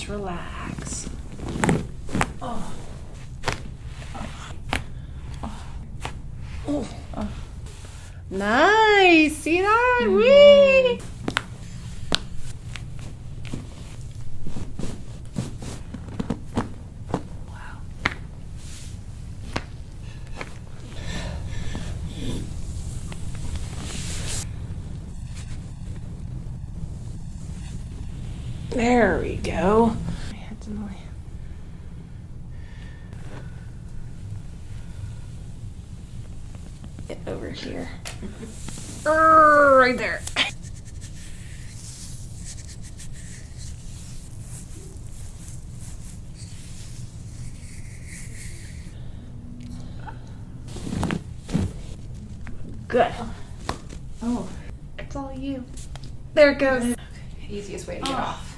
Just relax. Oh. Oh. Oh. Nice. See that? Whee! Wow. There we go. My head's in the way. Get over here. Right there. Good. Oh, it's all you. There it goes. Easiest way to get off.